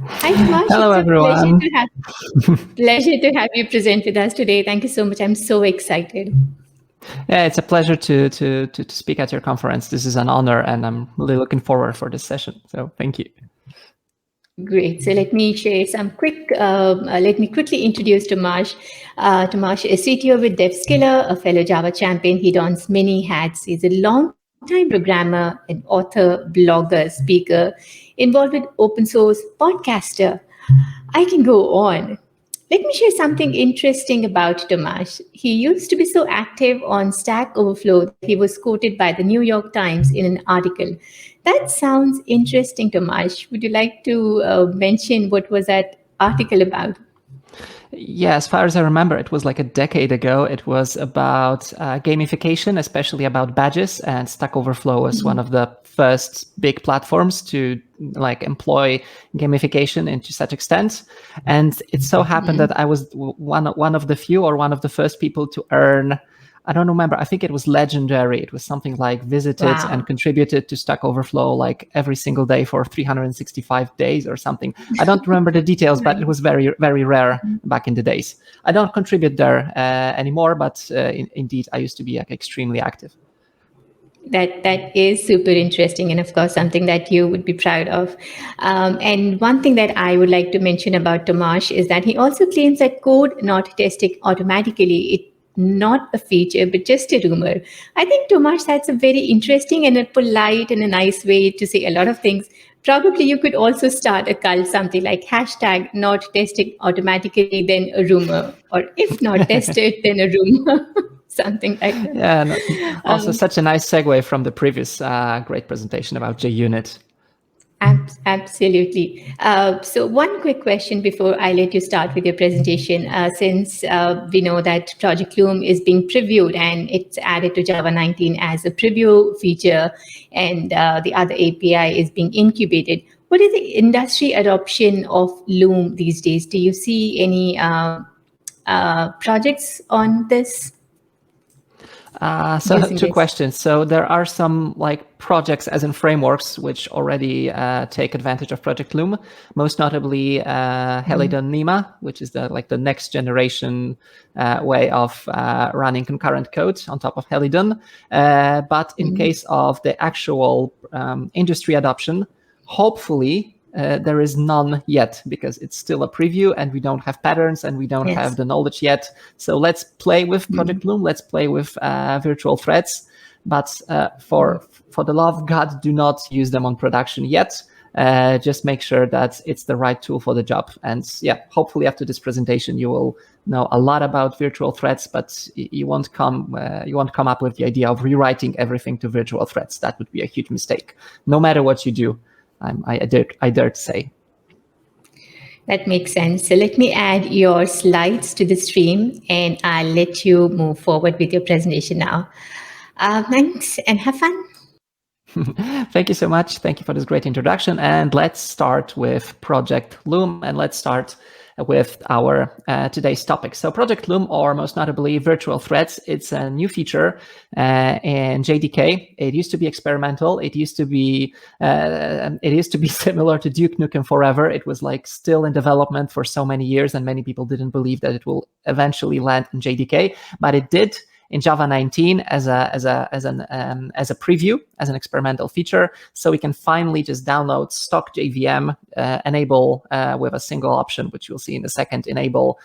Hi, Tomasz. Hello, it's everyone. Pleasure to have you present with us today. Thank you so much. I'm so excited. Yeah, it's a pleasure to speak at your conference. This is an honor, and I'm really looking forward for this session. So thank you. Great. So let me share some let me quickly introduce Tomasz. Tomasz is CTO with DevSkiller, a fellow Java champion. He dons many hats. He's a long-time programmer, an author, blogger, speaker, involved with open source, podcaster. I can go on. Let me share something interesting about Tomasz. He used to be so active on Stack Overflow that he was quoted by the New York Times in an article. That sounds interesting, Tomasz. Would you like to mention what was that article about? Yeah, as far as I remember, it was like a decade ago. It was about gamification, especially about badges, and Stack Overflow was one of the first big platforms to like employ gamification into such extent. And it so happened that I was one of the few or one of the first people to earn, I don't remember, I think it was legendary. It was something like visited and contributed to Stack Overflow like every single day for 365 days or something. I don't remember the details, but it was very, very rare back in the days. I don't contribute there anymore, but indeed, I used to be like, extremely active. That is super interesting, and of course something that you would be proud of. And one thing that I would like to mention about Tomasz is that he also claims that code not testing automatically, it's not a feature but just a rumor. I think, Tomasz, that's a very interesting and a polite and a nice way to say a lot of things. Probably you could also start a cult, something like hashtag not testing automatically, then a rumor, or if not tested, then a rumor. Something like that. Yeah, and also such a nice segue from the previous great presentation about JUnit. Absolutely. So one quick question before I let you start with your presentation. Since we know that Project Loom is being previewed and it's added to Java 19 as a preview feature, and the other API is being incubated, what is the industry adoption of Loom these days? Do you see any projects on this? So two questions. So there are some like projects as in frameworks which already take advantage of Project Loom, most notably Helidon Nima, which is the next generation way of running concurrent code on top of Helidon. But in case of the actual industry adoption, hopefully there is none yet, because it's still a preview and we don't have patterns and we don't have the knowledge yet. So let's play with Project Loom. Let's play with virtual threads. But for the love of God, do not use them on production yet. Just make sure that it's the right tool for the job. And yeah, hopefully after this presentation, you will know a lot about virtual threads, but you won't come up with the idea of rewriting everything to virtual threads. That would be a huge mistake, no matter what you do. I dare to say. That makes sense. So let me add your slides to the stream and I'll let you move forward with your presentation now. Thanks and have fun. Thank you so much. Thank you for this great introduction. And let's start with Project Loom, and let's start with our today's topic. So Project Loom, or most notably virtual threads, it's a new feature in JDK. It used to be experimental. It used to be similar to Duke Nukem Forever. It was like still in development for so many years, and many people didn't believe that it will eventually land in JDK, but it did in Java 19 as a preview, as an experimental feature. So we can finally just download stock JVM, enable with a single option, which you'll see in a second, enable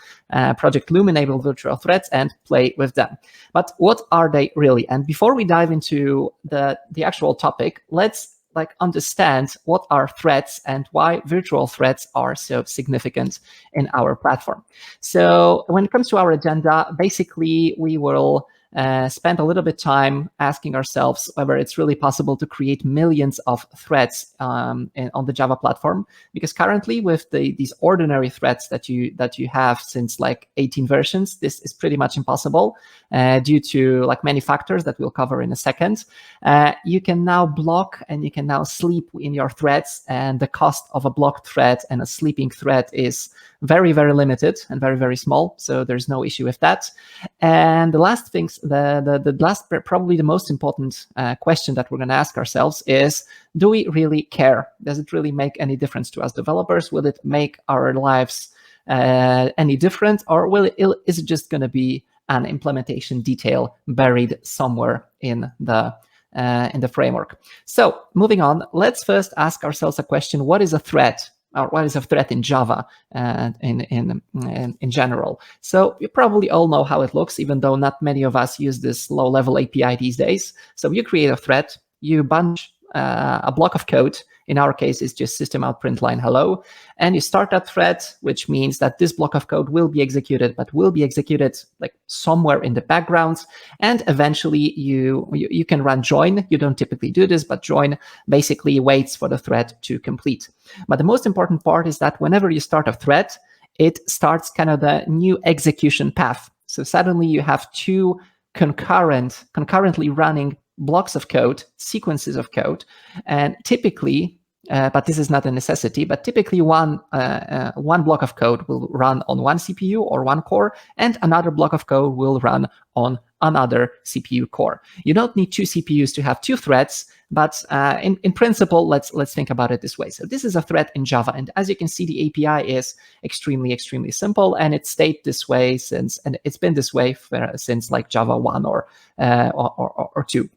Project Loom, enable virtual threads, and play with them. But what are they really? And before we dive into the actual topic, let's understand what are threads and why virtual threads are so significant in our platform. So when it comes to our agenda, basically we will spend a little bit time asking ourselves whether it's really possible to create millions of threads on the Java platform, because currently with these ordinary threads that you have since like 18 versions, this is pretty much impossible due to like many factors that we'll cover in a second. You can now block and you can now sleep in your threads, and the cost of a blocked thread and a sleeping thread is very, very limited and very, very small. So there's no issue with that. And the last things, the last, probably the most important question that we're going to ask ourselves is, do we really care? Does it really make any difference to us developers? Will it make our lives any different, or is it just going to be an implementation detail buried somewhere in the framework? So moving on, let's first ask ourselves a question: what is a threat? Or what is a threat in Java in general? So you probably all know how it looks, even though not many of us use this low-level API these days. So you create a threat, you bunch a block of code. In our case, it's just system out println hello, and you start that thread, which means that this block of code will be executed, but will be executed like somewhere in the background. And eventually, you can run join. You don't typically do this, but join basically waits for the thread to complete. But the most important part is that whenever you start a thread, it starts kind of the new execution path. So suddenly you have two concurrently running blocks of code, sequences of code, and typically, but this is not a necessity, but typically one block of code will run on one CPU or one core, and another block of code will run on another CPU core. You don't need two CPUs to have two threads, but in principle, let's think about it this way. So this is a thread in Java, and as you can see, the API is extremely simple, and it stayed this way and it's been this way since like Java 1 or 2.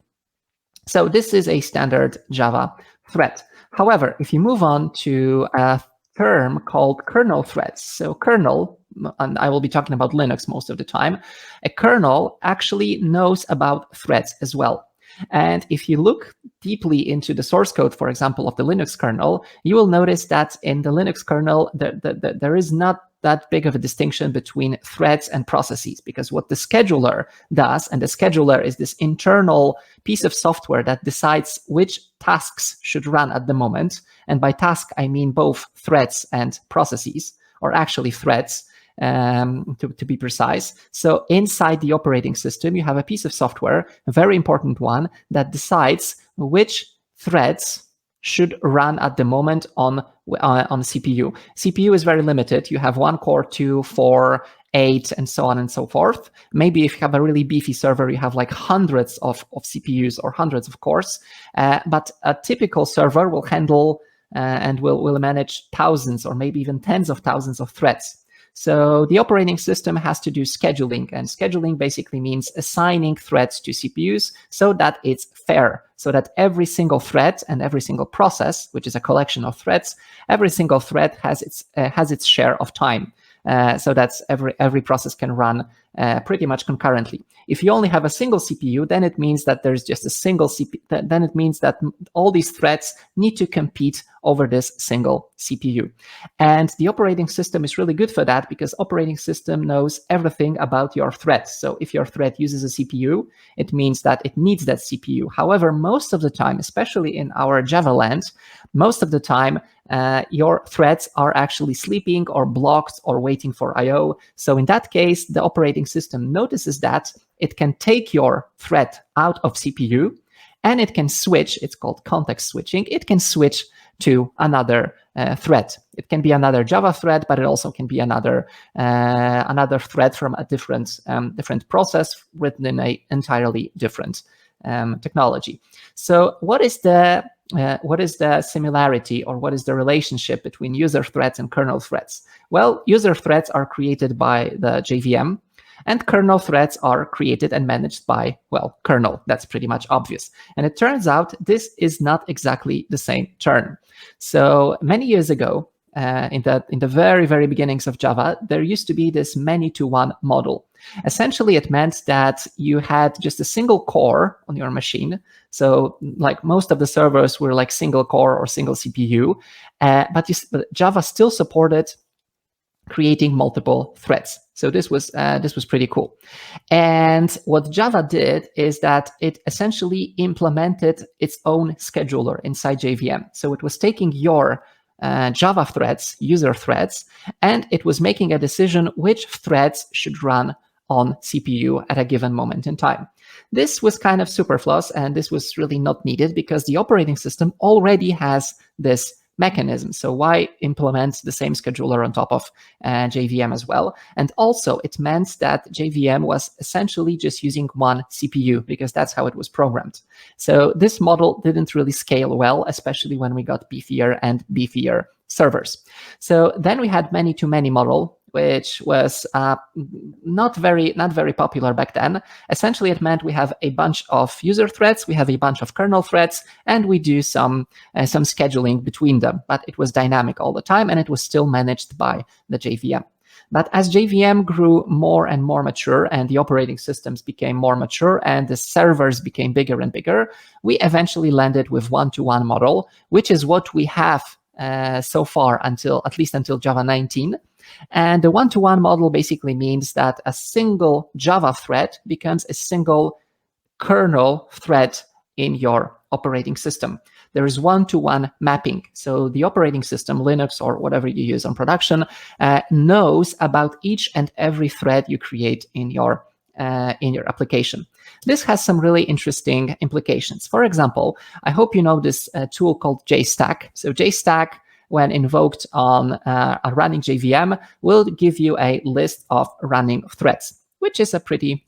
So this is a standard Java thread. However, if you move on to a term called kernel threads, so kernel, and I will be talking about Linux most of the time, a kernel actually knows about threads as well. And if you look deeply into the source code, for example, of the Linux kernel, you will notice that in the Linux kernel, there is not that big of a distinction between threads and processes, because what the scheduler does, and the scheduler is this internal piece of software that decides which tasks should run at the moment. And by task, I mean both threads and processes, or actually threads, to be precise. So inside the operating system, you have a piece of software, a very important one, that decides which threads should run at the moment on CPU. CPU is very limited. You have 1 core, 2, 4, 8, and so on and so forth. Maybe if you have a really beefy server, you have like hundreds of CPUs or hundreds of cores. But a typical server will handle and will manage thousands or maybe even tens of thousands of threads. So the operating system has to do scheduling, and scheduling basically means assigning threads to CPUs so that it's fair, so that every single thread and every single process, which is a collection of threads, every single thread has its share of time. So that every process can run pretty much concurrently. If you only have a single CPU, then it means that there's just a single CPU. Then it means that all these threads need to compete over this single CPU. And the operating system is really good for that, because operating system knows everything about your threads. So if your thread uses a CPU, it means that it needs that CPU. However, most of the time, especially in our Java land, most of the time, your threads are actually sleeping or blocked or waiting for I/O. So in that case, the operating system notices that it can take your thread out of CPU, and it can switch. It's called context switching. It can switch to another thread. It can be another Java thread, but it also can be another thread from a different process written in an entirely different technology. So what is the similarity, or what is the relationship between user threads and kernel threads? Well, user threads are created by the JVM, and kernel threads are created and managed by, well, kernel. That's pretty much obvious. And it turns out this is not exactly the same term. So many years ago, in the very, very beginnings of Java, there used to be this many-to-one model. Essentially, it meant that you had just a single core on your machine. So like most of the servers were like single core or single CPU, but Java still supported creating multiple threads. So this was pretty cool. And what Java did is that it essentially implemented its own scheduler inside JVM. So it was taking your Java threads, user threads, and it was making a decision which threads should run on CPU at a given moment in time. This was kind of superfluous, and this was really not needed because the operating system already has this mechanism. So why implement the same scheduler on top of JVM as well? And also it meant that JVM was essentially just using one CPU because that's how it was programmed. So this model didn't really scale well, especially when we got beefier and beefier servers. So then we had many-to-many model, which was not very popular back then. Essentially, it meant we have a bunch of user threads, we have a bunch of kernel threads, and we do some scheduling between them. But it was dynamic all the time, and it was still managed by the JVM. But as JVM grew more and more mature, and the operating systems became more mature, and the servers became bigger and bigger, we eventually landed with one-to-one model, which is what we have so far at least until Java 19. And the one-to-one model basically means that a single Java thread becomes a single kernel thread in your operating system. There is one-to-one mapping. So the operating system, Linux or whatever you use on production, knows about each and every thread you create in your application. This has some really interesting implications. For example, I hope you know this tool called JStack. So JStack, when invoked on a running JVM, will give you a list of running threads, which is a pretty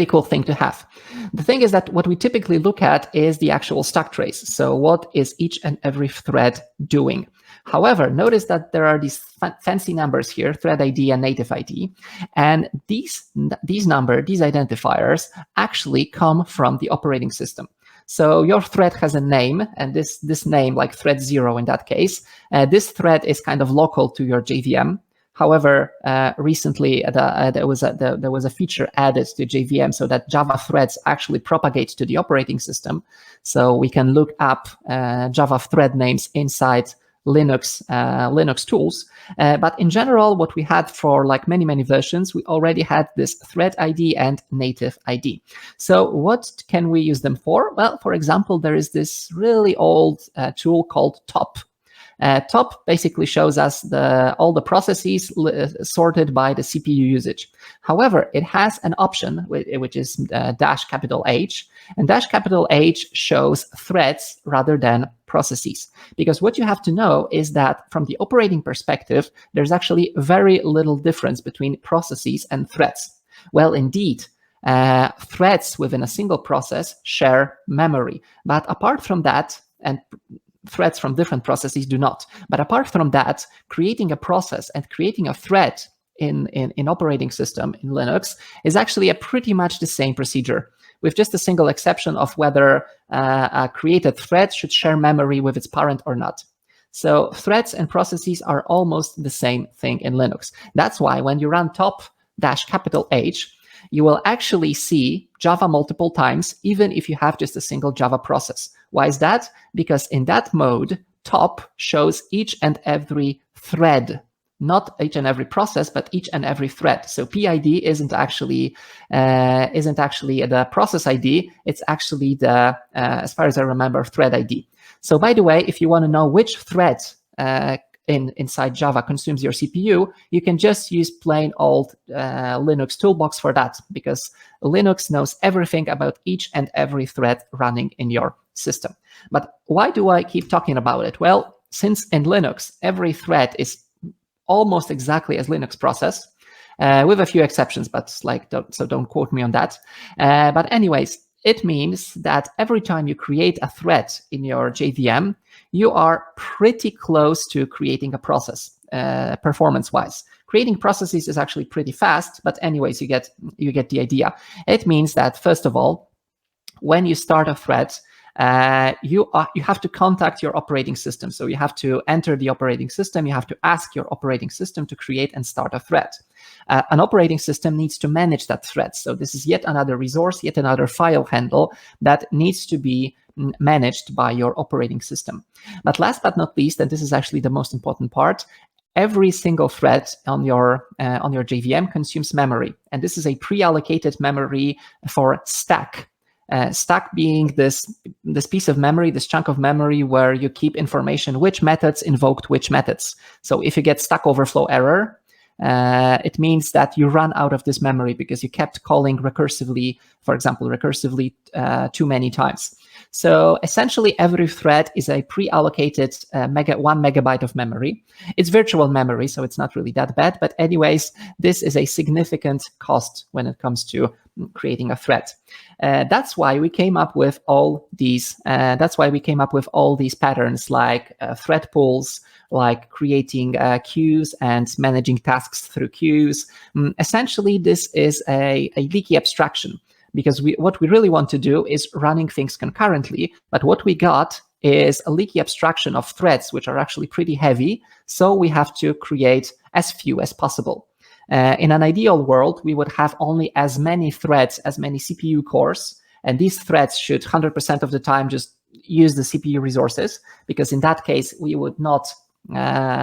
cool thing to have. The thing is that what we typically look at is the actual stack trace. So what is each and every thread doing? However, notice that there are these fancy numbers here, thread ID and native ID. And these identifiers actually come from the operating system. So your thread has a name, and this name, like thread 0 in that case, this thread is kind of local to your JVM. However, recently there was a feature added to JVM so that Java threads actually propagate to the operating system. So we can look up Java thread names inside Linux tools. But in general, what we had for like many versions, we already had this thread ID and native ID. So what can we use them for? Well, for example, there is this really old tool called top. Top basically shows us all the processes sorted by the CPU usage. However, it has an option which is -H, and -H shows threads rather than processes. Because what you have to know is that from the operating perspective, there's actually very little difference between processes and threads. Well, indeed, threads within a single process share memory. But apart from that, and threads from different processes do not. But apart from that, creating a process and creating a thread in operating system in Linux is actually a pretty much the same procedure, with just a single exception of whether a created thread should share memory with its parent or not. So threads and processes are almost the same thing in Linux. That's why when you run top-H, you will actually see Java multiple times, even if you have just a single Java process. Why is that? Because in that mode, top shows each and every thread, not each and every process, but each and every thread. So PID isn't actually the process ID. It's actually the, as far as I remember, thread ID. So by the way, if you want to know which thread inside Java consumes your CPU, you can just use plain old Linux toolbox for that, because Linux knows everything about each and every thread running in your system. But why do I keep talking about it? Well, since in Linux, every thread is almost exactly as Linux process, with a few exceptions, but don't quote me on that. But anyways, it means that every time you create a thread in your JVM, you are pretty close to creating a process, performance-wise. Creating processes is actually pretty fast, but anyways, you get the idea. It means that, first of all, when you start a thread, you have to contact your operating system. So you have to enter the operating system. You have to ask your operating system to create and start a thread. An operating system needs to manage that thread. So this is yet another resource, yet another file handle that needs to be managed by your operating system. But last but not least, and this is actually the most important part, every single thread on your JVM consumes memory. And this is a pre-allocated memory for stack. Stack being this piece of memory, this chunk of memory where you keep information, which methods invoked which methods. So if you get Stack Overflow error, it means that you run out of this memory because you kept calling recursively, for example, too many times. So essentially, every thread is a pre-allocated 1 megabyte of memory. It's virtual memory, so it's not really that bad. But anyways, this is a significant cost when it comes to creating a thread. That's why we came up with all these. Patterns like thread pools, like creating queues and managing tasks through queues. Essentially, this is a leaky abstraction, because what we really want to do is running things concurrently, but what we got is a leaky abstraction of threads, which are actually pretty heavy, so we have to create as few as possible. In an ideal world, we would have only as many threads, as many CPU cores, and these threads should 100% of the time just use the CPU resources, because in that case, we would not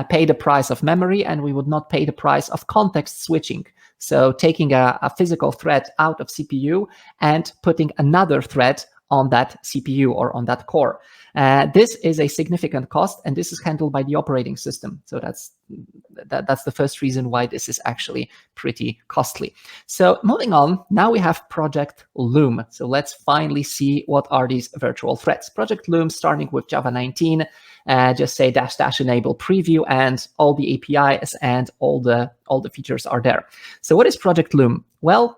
pay the price of memory, and we would not pay the price of context switching. So taking a physical thread out of CPU and putting another thread on that CPU or on that core. This is a significant cost, and this is handled by the operating system. So that's the first reason why this is actually pretty costly. So moving on, now we have Project Loom. So let's finally see what are these virtual threads. Project Loom, starting with Java 19, just say -- enable preview, and all the APIs and all the features are there. So what is Project Loom? Well,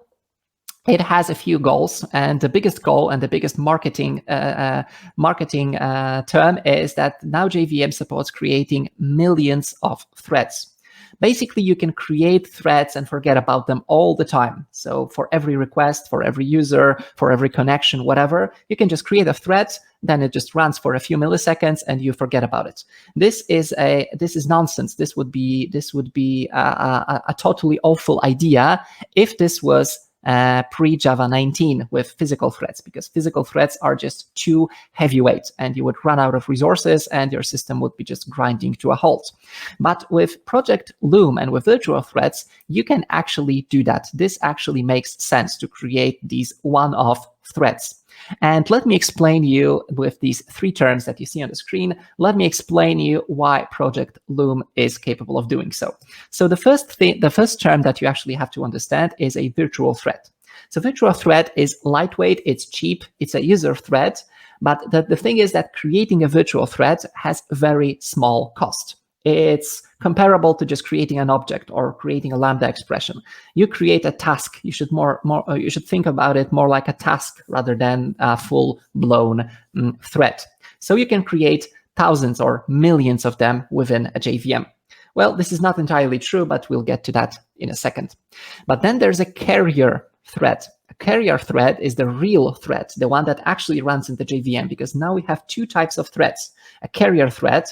it has a few goals, and the biggest goal and the biggest marketing term is that now JVM supports creating millions of threads. Basically, you can create threads and forget about them all the time. So for every request, for every user, for every connection, whatever, you can just create a thread, then it just runs for a few milliseconds and you forget about it. This is nonsense. This would be a totally awful idea if this was pre-Java 19 with physical threads, because physical threads are just too heavyweight and you would run out of resources and your system would be just grinding to a halt. But with Project Loom and with virtual threads, you can actually do that. This actually makes sense to create these one-off threads. And let me explain you with these three terms that you see on the screen. Let me explain you why Project Loom is capable of doing so. So the first term that you actually have to understand is a virtual thread. So virtual thread is lightweight, it's cheap, it's a user thread. But the thing is that creating a virtual thread has very small cost. It's comparable to just creating an object or creating a Lambda expression. You create a task. You should you should think about it more like a task rather than a full-blown thread. So you can create thousands or millions of them within a JVM. Well, this is not entirely true, but we'll get to that in a second. But then there's a carrier thread. A carrier thread is the real thread, the one that actually runs in the JVM, because now we have two types of threads. A carrier thread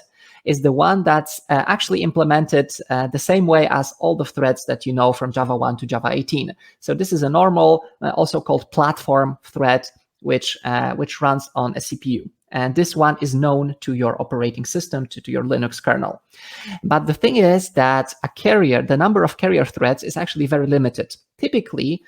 is the one that's actually implemented the same way as all the threads that you know from Java 1 to Java 18. So this is a normal, also called platform thread, which runs on a CPU. And this one is known to your operating system, to your Linux kernel. But the thing is that the number of carrier threads is actually very limited. Typically,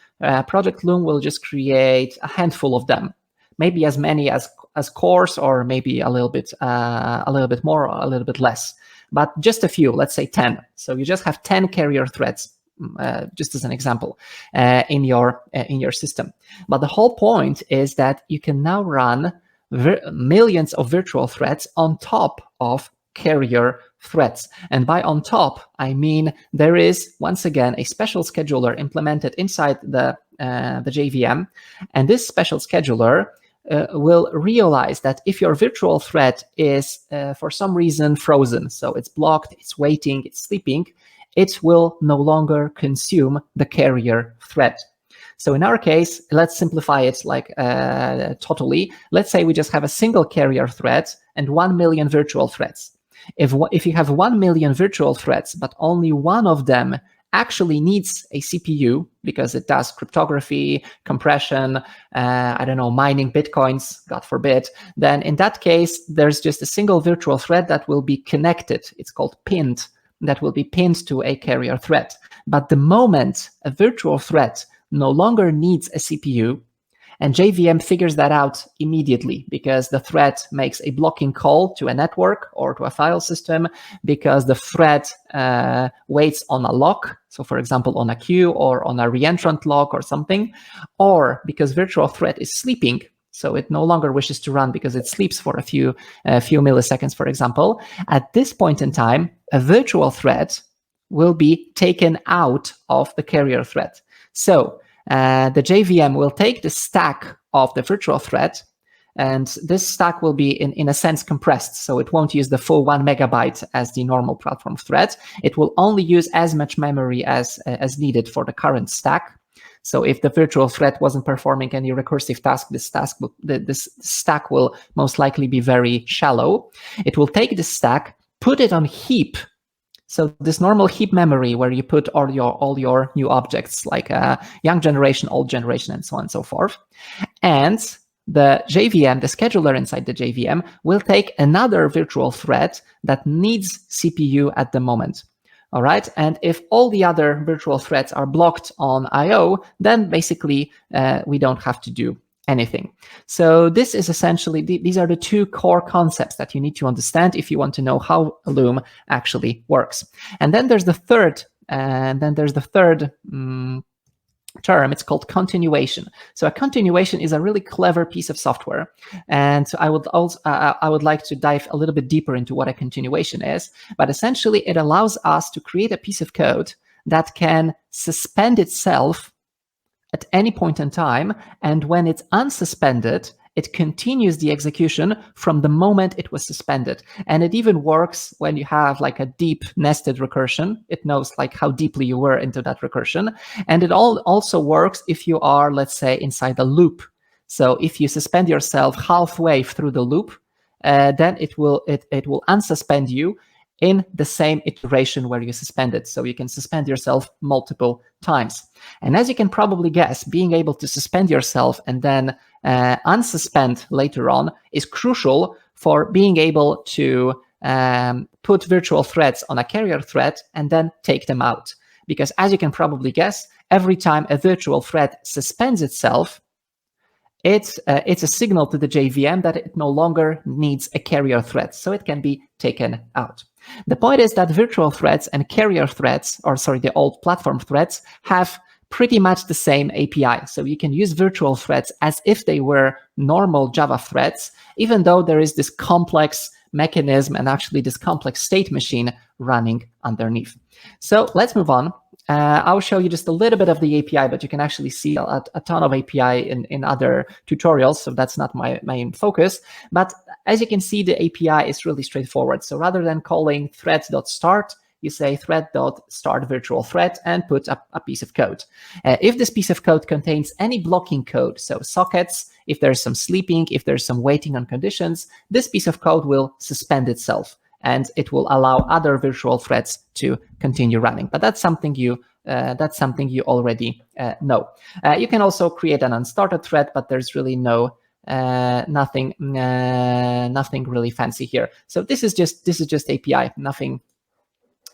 Project Loom will just create a handful of them, maybe as many as cores, or maybe a little bit more or a little bit less, but just a few, let's say 10. So you just have 10 carrier threads, just as an example, in your system. But the whole point is that you can now run millions of virtual threads on top of carrier threads. And by on top, I mean there is, once again, a special scheduler implemented inside the JVM, and this special scheduler will realize that if your virtual thread is for some reason frozen, so it's blocked, it's waiting, it's sleeping, it will no longer consume the carrier thread. So in our case, let's simplify it like totally. Let's say we just have a single carrier thread and 1 million virtual threads. If you have 1 million virtual threads, but only one of them actually needs a CPU because it does cryptography, compression, mining Bitcoins, God forbid, then in that case, there's just a single virtual thread that will be connected. It's called pinned, that will be pinned to a carrier thread. But the moment a virtual thread no longer needs a CPU, And JVM figures that out immediately because the thread makes a blocking call to a network or to a file system, because the thread waits on a lock. So for example, on a queue or on a reentrant lock or something, or because virtual thread is sleeping. So it no longer wishes to run because it sleeps for a few milliseconds, for example. At this point in time, a virtual thread will be taken out of the carrier thread. So the JVM will take the stack of the virtual thread, and this stack will be in a sense compressed. So it won't use the full 1 megabyte as the normal platform thread. It will only use as much memory as needed for the current stack. So if the virtual thread wasn't performing any recursive task, this stack will most likely be very shallow. It will take this stack, put it on heap. So this normal heap memory where you put all your new objects, like young generation, old generation, and so on and so forth. And the JVM, the scheduler inside the JVM, will take another virtual thread that needs CPU at the moment. All right. And if all the other virtual threads are blocked on I/O, then basically we don't have to do anything. So this is essentially, these are the two core concepts that you need to understand if you want to know how Loom actually works. And then there's the third, term. It's called continuation. So a continuation is a really clever piece of software, and I would like to dive a little bit deeper into what a continuation is. But essentially, it allows us to create a piece of code that can suspend itself at any point in time, and when it's unsuspended, it continues the execution from the moment it was suspended. And it even works when you have like a deep nested recursion. It knows like how deeply you were into that recursion. And it also works if you are, let's say, inside a loop. So if you suspend yourself halfway through the loop, then it will unsuspend you in the same iteration where you suspended. So you can suspend yourself multiple times. And as you can probably guess, being able to suspend yourself and then unsuspend later on is crucial for being able to put virtual threads on a carrier thread and then take them out. Because as you can probably guess, every time a virtual thread suspends itself, it's a signal to the JVM that it no longer needs a carrier thread, so it can be taken out. The point is that virtual threads and carrier threads, the old platform threads, have pretty much the same API. So you can use virtual threads as if they were normal Java threads, even though there is this complex mechanism and actually this complex state machine running underneath. So let's move on. I'll show you just a little bit of the API, but you can actually see a ton of API in other tutorials, so that's not my main focus. But as you can see, the API is really straightforward. So rather than calling thread.start, you say thread.start virtual thread and put a piece of code. If this piece of code contains any blocking code, so sockets, if there's some sleeping, if there's some waiting on conditions, this piece of code will suspend itself, and it will allow other virtual threads to continue running. But that's something you already know. You can also create an unstarted thread, but there's really nothing really fancy here. So this is just API, nothing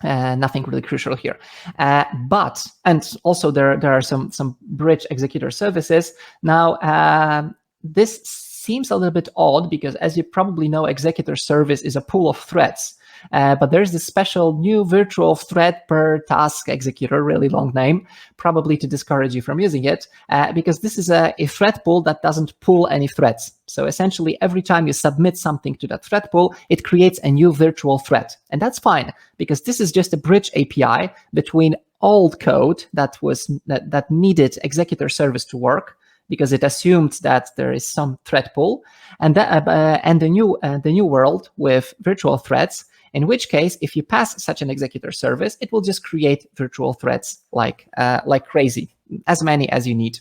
really crucial here. And also there are some bridge executor services. Now this seems a little bit odd because, as you probably know, executor service is a pool of threads. But there's this special new virtual thread per task executor, really long name, probably to discourage you from using it, because this is a thread pool that doesn't pull any threads. So essentially, every time you submit something to that thread pool, it creates a new virtual thread. And that's fine, because this is just a bridge API between old code that needed executor service to work, because it assumed that there is some thread pool, and the new world with virtual threads, in which case, if you pass such an executor service, it will just create virtual threads like crazy, as many as you need.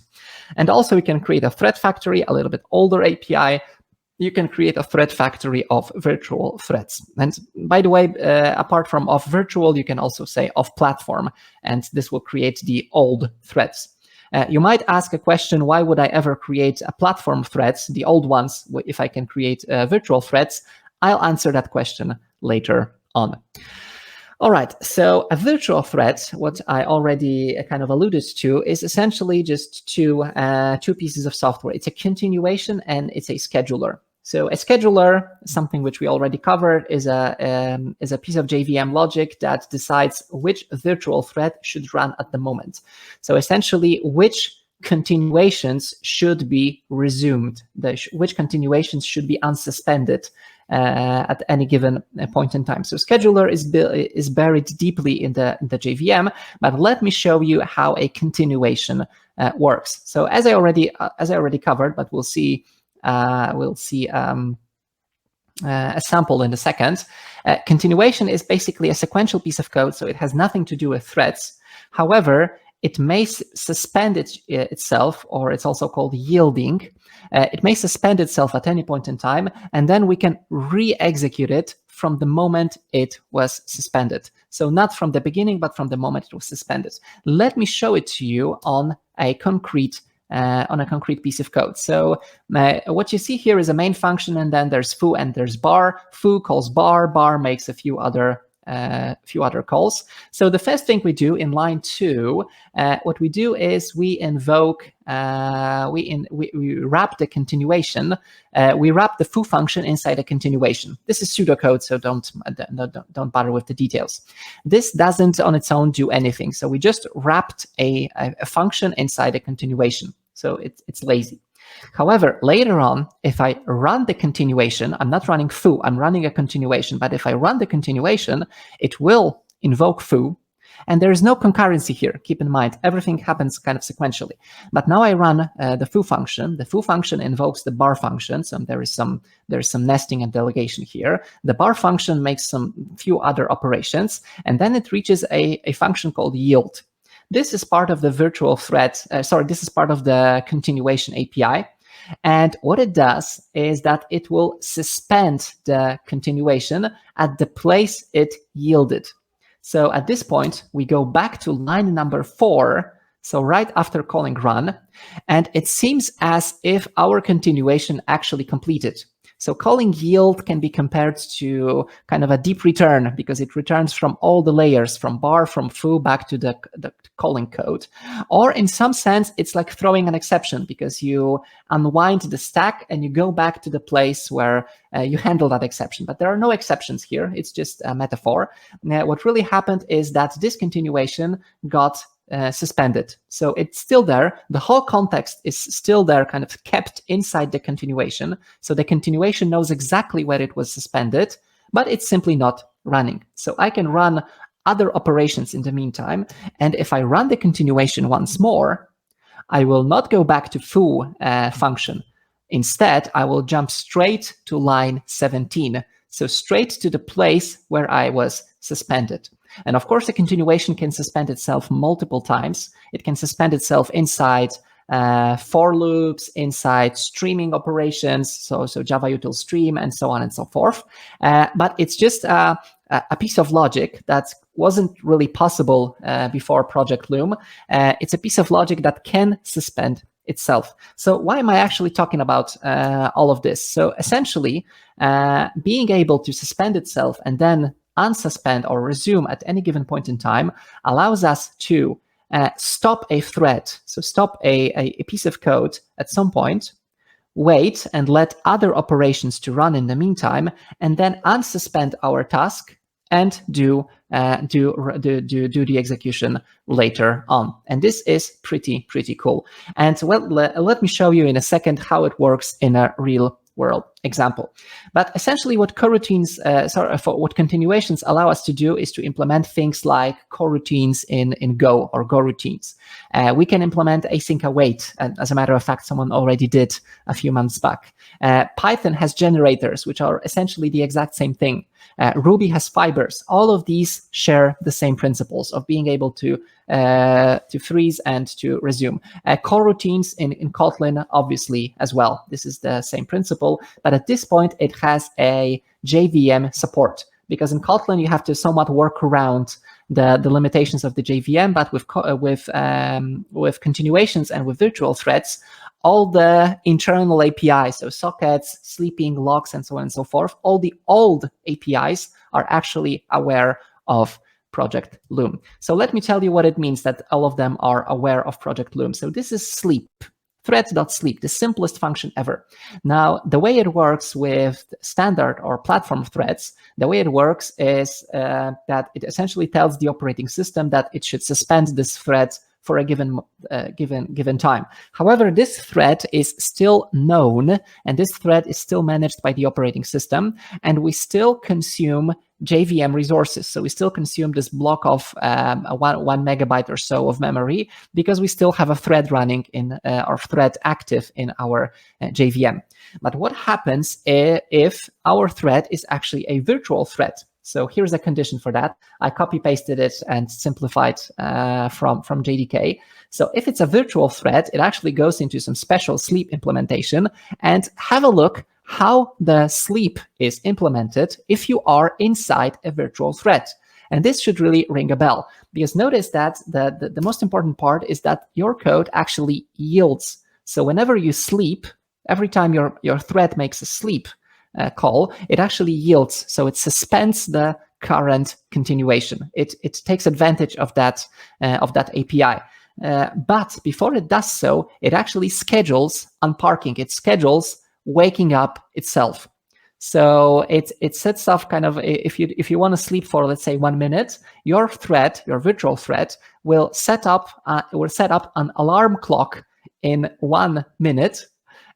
And also, you can create a thread factory, a little bit older API. You can create a thread factory of virtual threads. And by the way, apart from of virtual, you can also say of platform, and this will create the old threads. You might ask a question, why would I ever create a platform threads, the old ones, if I can create virtual threads? I'll answer that question later on. All right, so a virtual thread, what I already kind of alluded to, is essentially just two pieces of software. It's a continuation and it's a scheduler. So a scheduler, something which we already covered, is a piece of JVM logic that decides which virtual thread should run at the moment. So essentially, which continuations should be resumed, which continuations should be unsuspended at any given point in time. So scheduler is buried deeply in the JVM, but let me show you how a continuation works. So as I already covered, but we'll see a sample in a second. Continuation is basically a sequential piece of code, so it has nothing to do with threads. However, it may suspend itself, or it's also called yielding. It may suspend itself at any point in time, and then we can re-execute it from the moment it was suspended. So not from the beginning, but from the moment it was suspended. Let me show it to you on a concrete piece of code. So what you see here is a main function, and then there's foo and there's bar. Foo calls bar, bar makes a few other calls. So the first thing we do in line 2, what we do is we invoke, we wrap the continuation, we wrap the foo function inside a continuation. This is pseudocode, so don't bother with the details. This doesn't on its own do anything. So we just wrapped a function inside a continuation. So it's lazy. However, later on, if I run the continuation, I'm not running foo, I'm running a continuation, but if I run the continuation, it will invoke foo, and there is no concurrency here. Keep in mind, everything happens kind of sequentially. But now I run the foo function. The foo function invokes the bar function, so there is some nesting and delegation here. The bar function makes some few other operations, and then it reaches a function called yield. This is part of the virtual thread, this is part of the continuation API. And what it does is that it will suspend the continuation at the place it yielded. So at this point, we go back to line number 4, so right after calling run, and it seems as if our continuation actually completed. So calling yield can be compared to kind of a deep return, because it returns from all the layers, from bar, from foo, back to the calling code. Or in some sense, it's like throwing an exception, because you unwind the stack and you go back to the place where you handle that exception. But there are no exceptions here. It's just a metaphor. What really happened is that this continuation got suspended. So it's still there. The whole context is still there, kind of kept inside the continuation. So the continuation knows exactly where it was suspended, but it's simply not running. So I can run other operations in the meantime. And if I run the continuation once more, I will not go back to foo function. Instead, I will jump straight to line 17. So straight to the place where I was suspended. And of course, the continuation can suspend itself multiple times. It can suspend itself inside for loops, inside streaming operations, so JavaUtil stream, and so on and so forth. But it's just a piece of logic that wasn't really possible before Project Loom. It's a piece of logic that can suspend itself. So why am I actually talking about all of this? So essentially, being able to suspend itself and then unsuspend or resume at any given point in time allows us to stop a thread, so stop a piece of code at some point, wait and let other operations to run in the meantime, and then unsuspend our task and do the execution later on. And this is pretty cool. And well, let me show you in a second how it works in a real world example. But essentially what coroutines, what continuations allow us to do is to implement things like coroutines in Go or Go routines. We can implement async await, and as a matter of fact, someone already did a few months back. Python has generators, which are essentially the exact same thing. Ruby has fibers. All of these share the same principles of being able to freeze and to resume. Coroutines in Kotlin, obviously, as well. This is the same principle, but at this point, it has a JVM support, because in Kotlin, you have to somewhat work around the limitations of the JVM, but with continuations and with virtual threads, all the internal APIs, so sockets, sleeping, locks, and so on and so forth, all the old APIs are actually aware of Project Loom. So let me tell you what it means that all of them are aware of Project Loom. So this is sleep. Thread.sleep, the simplest function ever. Now, the way it works with standard or platform threads, the way it works is that it essentially tells the operating system that it should suspend this thread for a given time. However, this thread is still known, and this thread is still managed by the operating system, and we still consume JVM resources. So we still consume this block of 1 megabyte or so of memory because we still have a thread running in or thread active in our JVM. But what happens if our thread is actually a virtual thread? So here's a condition for that. I copy pasted it and simplified from JDK. So if it's a virtual thread, it actually goes into some special sleep implementation, and have a look how the sleep is implemented if you are inside a virtual thread. And this should really ring a bell, because notice that the most important part is that your code actually yields. So whenever you sleep, every time your thread makes a sleep call, it actually yields. So it suspends the current continuation. It takes advantage of that API. But before it does so, it actually schedules unparking. It schedules waking up itself. So it sets off kind of, if you want to sleep for, let's say, 1 minute, your thread, your virtual thread, will set up an alarm clock in 1 minute.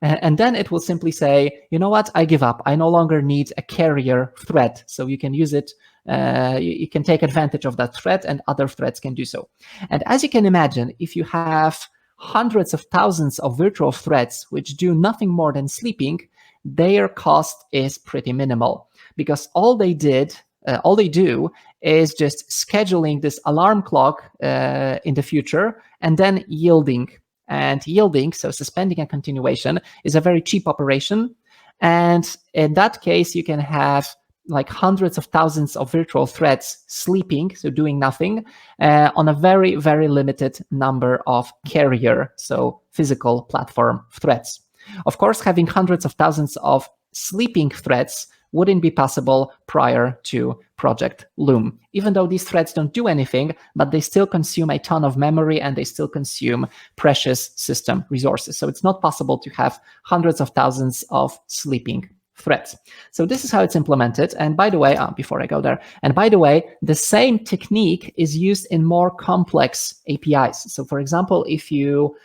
And then it will simply say, you know what, I give up. I no longer need a carrier thread. So you can use it, you can take advantage of that thread, and other threads can do so. And as you can imagine, if you have hundreds of thousands of virtual threads which do nothing more than sleeping, their cost is pretty minimal, because all they do is just scheduling this alarm clock in the future and then yielding. And yielding, so suspending a continuation, is a very cheap operation. And in that case, you can have like hundreds of thousands of virtual threads sleeping, so doing nothing, on a very, very limited number of carrier, so physical platform threads. Of course, having hundreds of thousands of sleeping threads wouldn't be possible prior to Project Loom. Even though these threads don't do anything, but they still consume a ton of memory and they still consume precious system resources. So it's not possible to have hundreds of thousands of sleeping threads. So this is how it's implemented. And by the way, before I go there, and by the way, the same technique is used in more complex APIs. So for example, if you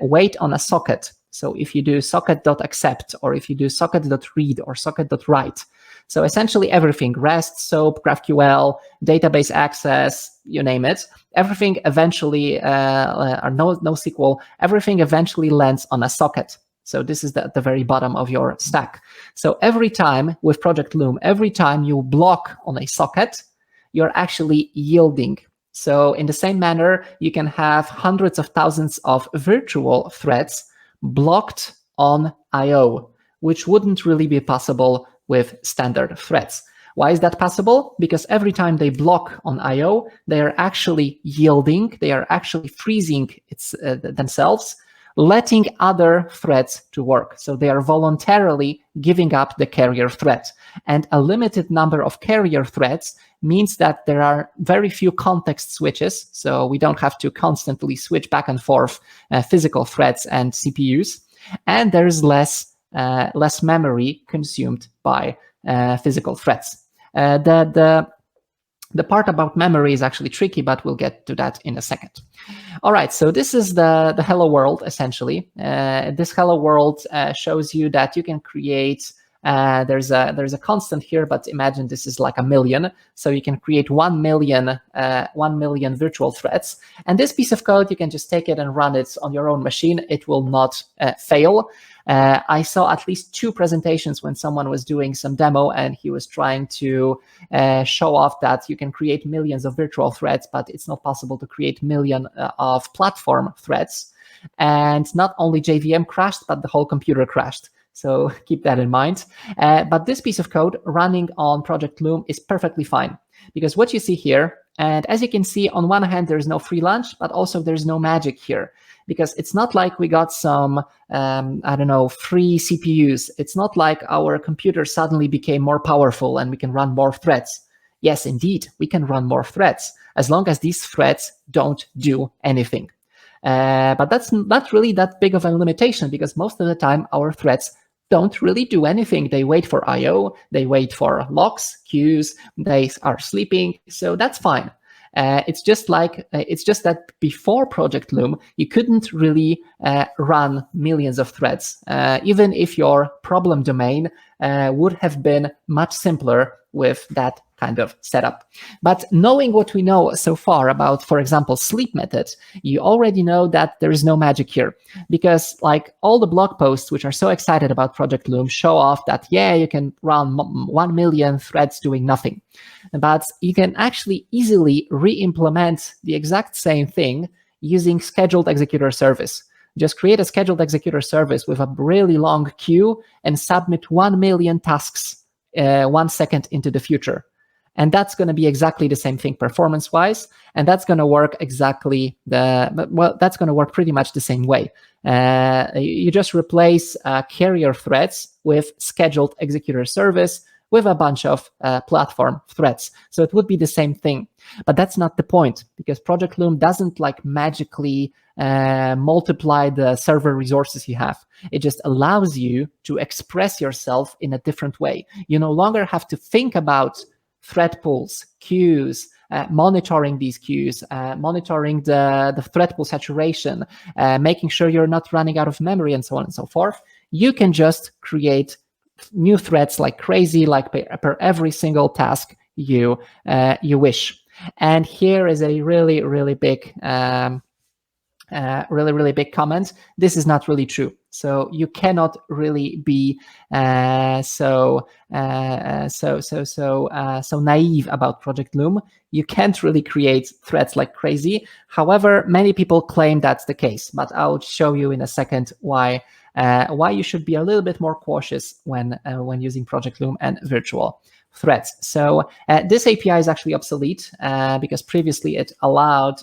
wait on a socket, so if you do socket.accept, or if you do socket.read or socket.write, so essentially everything, REST, SOAP, GraphQL, database access, you name it, everything eventually, or NoSQL, everything eventually lands on a socket. So this is at the very bottom of your stack. So every time with Project Loom, every time you block on a socket, you're actually yielding. So in the same manner, you can have hundreds of thousands of virtual threads blocked on I/O, which wouldn't really be possible with standard threads. Why is that possible? Because every time they block on I/O, they are actually yielding, they are actually freezing themselves, letting other threads to work. So they are voluntarily giving up the carrier thread. And a limited number of carrier threads means that there are very few context switches. So we don't have to constantly switch back and forth physical threads and CPUs. And there's less memory consumed by physical threads. The part about memory is actually tricky, but we'll get to that in a second. All right, so this is the hello world, essentially. This hello world shows you that you can create, there's a constant here, but imagine this is like 1 million. So you can create 1 million virtual threads. And this piece of code, you can just take it and run it on your own machine. It will not fail. I saw at least 2 presentations when someone was doing some demo and he was trying to show off that you can create millions of virtual threads, but it's not possible to create millions of platform threads. And not only JVM crashed, but the whole computer crashed. So keep that in mind. But this piece of code running on Project Loom is perfectly fine, because what you see here, and as you can see, on one hand, there's no free lunch, but also there's no magic here, because it's not like we got some, free CPUs. It's not like our computer suddenly became more powerful and we can run more threads. Yes, indeed, we can run more threads. as long as these threads don't do anything. But that's not really that big of a limitation, because most of the time our threads don't really do anything. They wait for I/O, they wait for locks, queues, they are sleeping, so that's fine. It's just that before Project Loom, you couldn't really run millions of threads, even if your problem domain would have been much simpler with that kind of setup. But knowing what we know so far about, for example, sleep method, you already know that there is no magic here, because like all the blog posts which are so excited about Project Loom show off that, yeah, you can run 1 million threads doing nothing. But you can actually easily re-implement the exact same thing using scheduled executor service. Just create a scheduled executor service with a really long queue and submit 1 million tasks 1 second into the future. And that's going to be exactly the same thing performance-wise, and that's going to work that's going to work pretty much the same way. You just replace carrier threads with scheduled executor service with a bunch of platform threads. So it would be the same thing. But that's not the point, because Project Loom doesn't like magically multiply the server resources you have. It just allows you to express yourself in a different way. You no longer have to think about thread pools, queues, monitoring these queues, monitoring the thread pool saturation, making sure you're not running out of memory, and so on and so forth. You can just create new threads like crazy, like per every single task you wish. And here is a really big really big comment. This is not really true. So you cannot really be so naive about Project Loom. You can't really create threads like crazy. However, many people claim that's the case, but I'll show you in a second why you should be a little bit more cautious when using Project Loom and virtual threads. So this API is actually obsolete because previously it allowed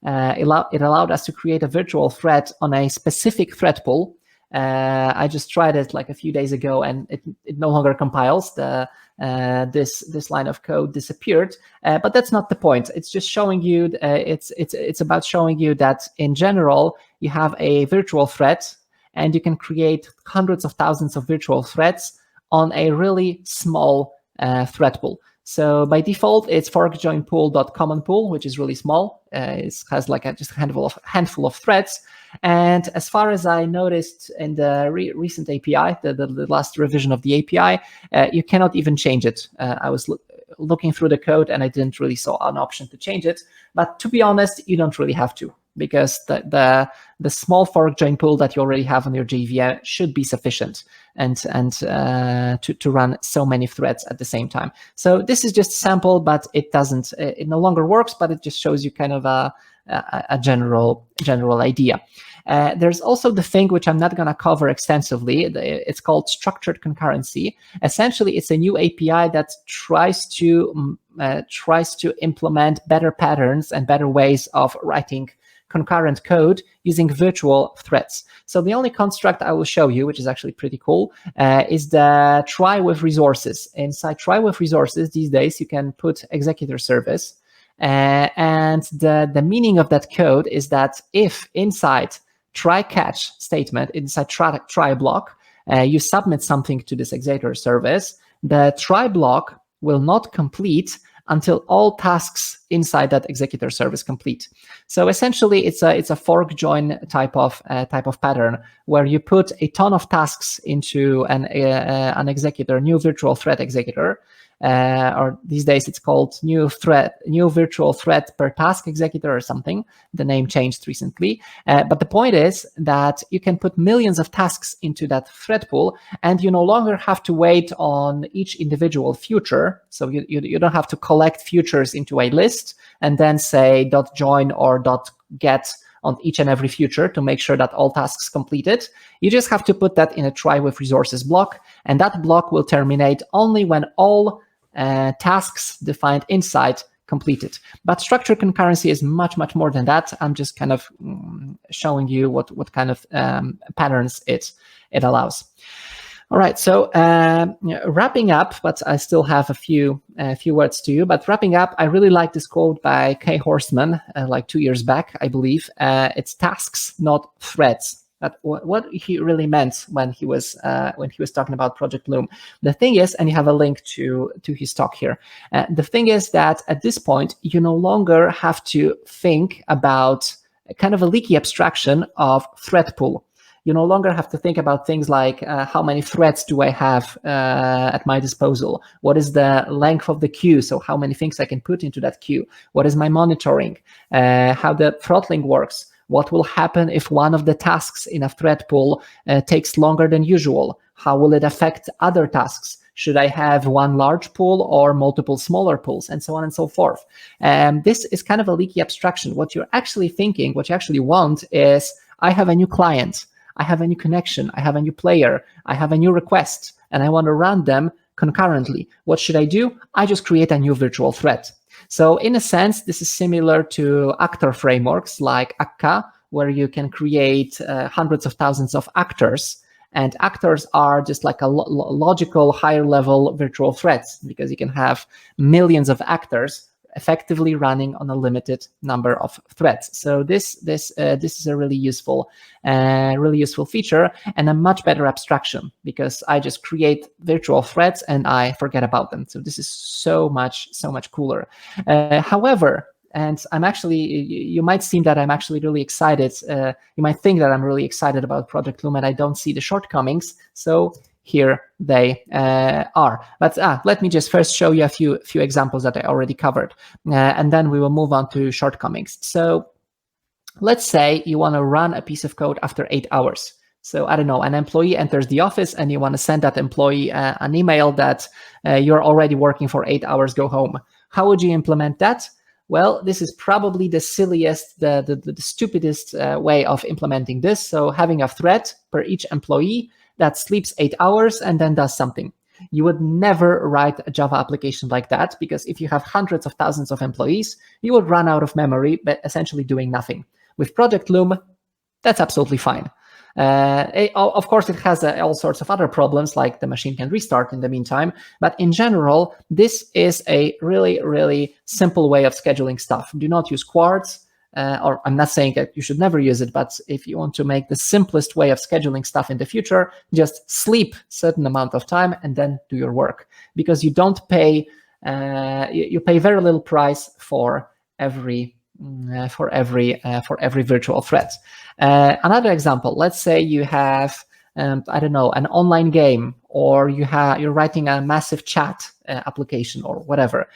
us to create a virtual thread on a specific thread pool. I just tried it like a few days ago, and it no longer compiles. This line of code disappeared, but that's not the point. It's just showing you. It's about showing you that in general you have a virtual thread, and you can create hundreds of thousands of virtual threads on a really small thread pool. So by default, it's forkjoinpool.common pool, which is really small. It has like just a handful of threads. And as far as I noticed in the recent API, the last revision of the API, you cannot even change it. I was looking through the code and I didn't really saw an option to change it. But to be honest, you don't really have to, because the small fork join pool that you already have on your JVM should be sufficient and to run so many threads at the same time. So this is just a sample, but it no longer works, but it just shows you kind of a general idea. There's also the thing which I'm not going to cover extensively. It's called structured concurrency. Essentially, it's a new API that tries to implement better patterns and better ways of writing concurrent code using virtual threads. So the only construct I will show you, which is actually pretty cool, is the try with resources. Inside try with resources, these days you can put executor service. And the meaning of that code is that if inside try catch statement, inside try block, you submit something to this executor service, the try block will not complete until all tasks inside that executor service complete. So essentially, it's a fork join type of pattern where you put a ton of tasks into an executor, new virtual thread executor, or these days it's called new virtual thread per task executor or something. The name changed recently. But the point is that you can put millions of tasks into that thread pool, and you no longer have to wait on each individual future. So you don't have to collect futures into a list and then say .join or .get on each and every future to make sure that all tasks completed. You just have to put that in a try with resources block, and that block will terminate only when all tasks defined inside completed. But structured concurrency is much more than that. I'm just kind of showing you what kind of patterns it allows. All right, so wrapping up, but I still have a few words to you. But wrapping up, I really like this quote by Kay Horstman, like 2 years back, I believe. It's tasks, not threads. But what he really meant when he was talking about Project Loom. The thing is, and you have a link to his talk here. The thing is that at this point, you no longer have to think about kind of a leaky abstraction of thread pool. You no longer have to think about things like how many threads do I have at my disposal? What is the length of the queue? So how many things I can put into that queue? What is my monitoring? How the throttling works? What will happen if one of the tasks in a thread pool takes longer than usual? How will it affect other tasks? Should I have one large pool or multiple smaller pools, and so on and so forth? This is kind of a leaky abstraction. What you're actually thinking, what you actually want is, I have a new client. I have a new connection, I have a new player, I have a new request, and I want to run them concurrently. What should I do? I just create a new virtual thread. So in a sense, this is similar to actor frameworks like Akka, where you can create hundreds of thousands of actors. And actors are just like a logical higher level virtual threads, because you can have millions of actors effectively running on a limited number of threads. So this is a really useful feature, and a much better abstraction, because I just create virtual threads and I forget about them. So this is so much cooler. However, and I'm actually, you might seem that I'm actually really excited. You might think that I'm really excited about Project Loom and I don't see the shortcomings. So here they are. But let me just first show you a few examples that I already covered, and then we will move on to shortcomings. So let's say you want to run a piece of code after 8 hours. So I don't know, an employee enters the office and you want to send that employee an email that you're already working for 8 hours, go home. How would you implement that? Well, this is probably the silliest, the stupidest way of implementing this. So having a thread per each employee that sleeps 8 hours and then does something. You would never write a Java application like that, because if you have hundreds of thousands of employees, you would run out of memory, but essentially doing nothing. With Project Loom, that's absolutely fine. Of course, it has all sorts of other problems, like the machine can restart in the meantime. But in general, this is a really, really simple way of scheduling stuff. Do not use quarts. Or I'm not saying that you should never use it, but if you want to make the simplest way of scheduling stuff in the future, just sleep a certain amount of time and then do your work, because you don't pay, you pay very little price for every virtual thread. Another example, let's say you have, I don't know, an online game, or you're writing a massive chat application or whatever.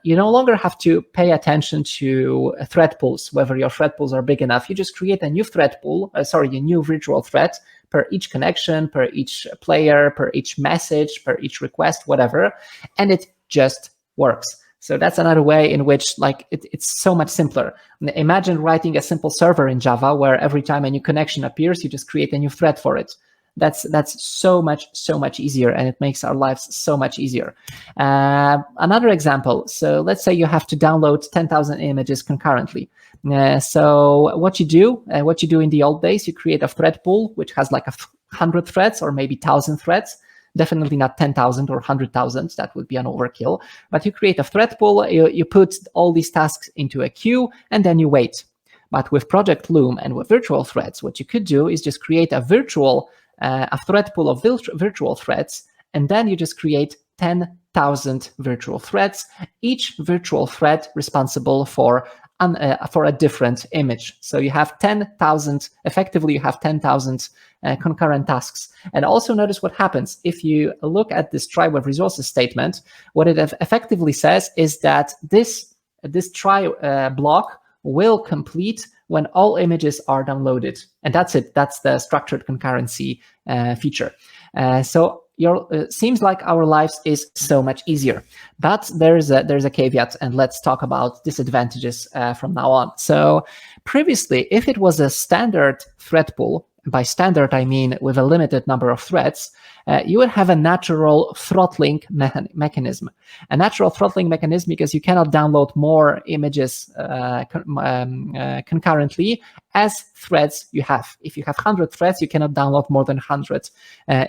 You no longer have to pay attention to thread pools, whether your thread pools are big enough. You just create a new thread pool, a new virtual thread per each connection, per each player, per each message, per each request, whatever, and it just works. So that's another way in which, like, it's so much simpler. Imagine writing a simple server in Java where every time a new connection appears, you just create a new thread for it. That's so much easier, and it makes our lives so much easier. Another example. So let's say you have to download 10,000 images concurrently. So what you do in the old days, you create a thread pool which has like 100 threads or maybe 1,000 threads. Definitely not 10,000 or 100,000. That would be an overkill. But you create a thread pool, you put all these tasks into a queue, and then you wait. But with Project Loom and with virtual threads, what you could do is just create a thread pool of virtual threads, and then you just create 10,000 virtual threads, each virtual thread responsible for a different image. So you have 10,000, effectively you have 10,000 concurrent tasks. And also notice what happens. If you look at this try with resources statement, what it effectively says is that this try block will complete when all images are downloaded. And that's it. That's the structured concurrency feature. So seems like our lives is so much easier, but there's a caveat, and let's talk about disadvantages from now on. So previously, if it was a standard thread pool, by standard I mean with a limited number of threads, you would have a natural throttling mechanism. A natural throttling mechanism because you cannot download more images concurrently as threads you have. If you have 100 threads, you cannot download more than 100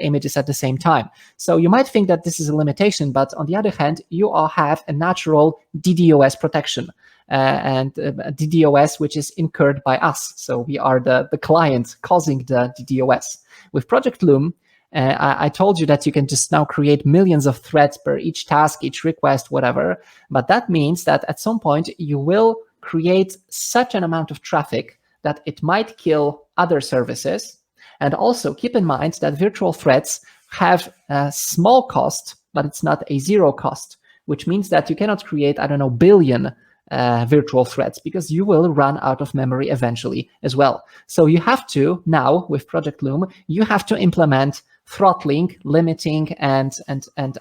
images at the same time. So you might think that this is a limitation, but on the other hand, you all have a natural DDoS protection. And DDoS, which is incurred by us. So we are the client causing the DDoS. With Project Loom, I told you that you can just now create millions of threads per each task, each request, whatever. But that means that at some point you will create such an amount of traffic that it might kill other services. And also keep in mind that virtual threads have a small cost, but it's not a zero cost, which means that you cannot create, billion virtual threads because you will run out of memory eventually as well. So you have to now with Project Loom, you have to implement throttling, limiting, and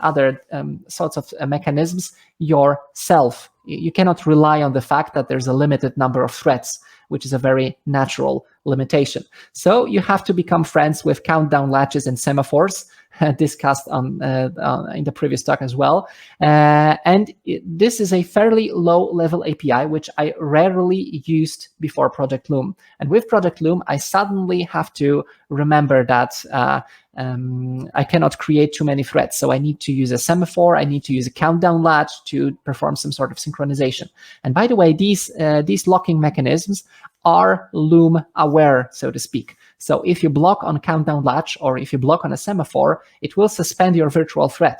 other sorts of mechanisms yourself. You cannot rely on the fact that there's a limited number of threads, which is a very natural limitation. So you have to become friends with countdown latches and semaphores, discussed in the previous talk as well. And this is a fairly low-level API, which I rarely used before Project Loom. And with Project Loom, I suddenly have to remember that I cannot create too many threads. So I need to use a semaphore. I need to use a countdown latch to perform some sort of synchronization. And by the way, these locking mechanisms are Loom aware, so to speak. So if you block on countdown latch or if you block on a semaphore, it will suspend your virtual thread.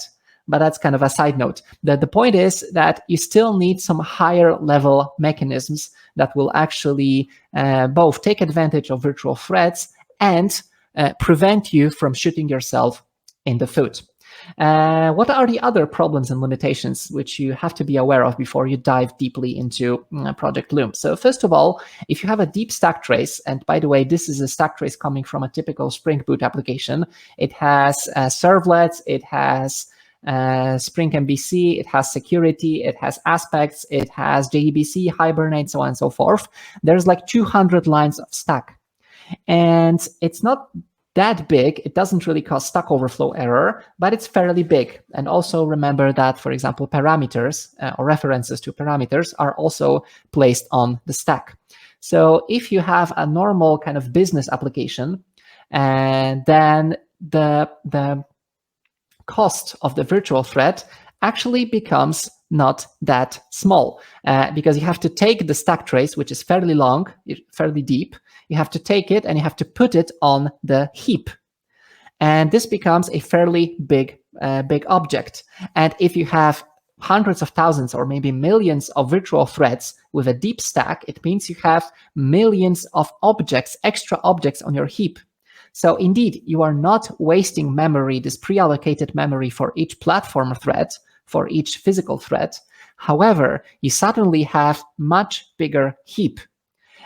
But that's kind of a side note. The point is that you still need some higher level mechanisms that will actually both take advantage of virtual threads and prevent you from shooting yourself in the foot. What are the other problems and limitations which you have to be aware of before you dive deeply into Project Loom? So first of all, if you have a deep stack trace, and by the way, this is a stack trace coming from a typical Spring Boot application, it has servlets, it has Spring MVC, it has security, it has aspects, it has JDBC, Hibernate, so on and so forth. There's like 200 lines of stack. And it's not that big. It doesn't really cause Stack Overflow error, but it's fairly big. And also remember that, for example, parameters or references to parameters are also placed on the stack. So if you have a normal kind of business application, and then the cost of the virtual thread actually becomes not that small because you have to take the stack trace, which is fairly long, fairly deep. You have to take it and you have to put it on the heap. And this becomes a fairly big object. And if you have hundreds of thousands or maybe millions of virtual threads with a deep stack, it means you have millions of objects, extra objects on your heap. So indeed, you are not wasting memory, this pre-allocated memory for each platform thread, for each physical thread. However, you suddenly have much bigger heap.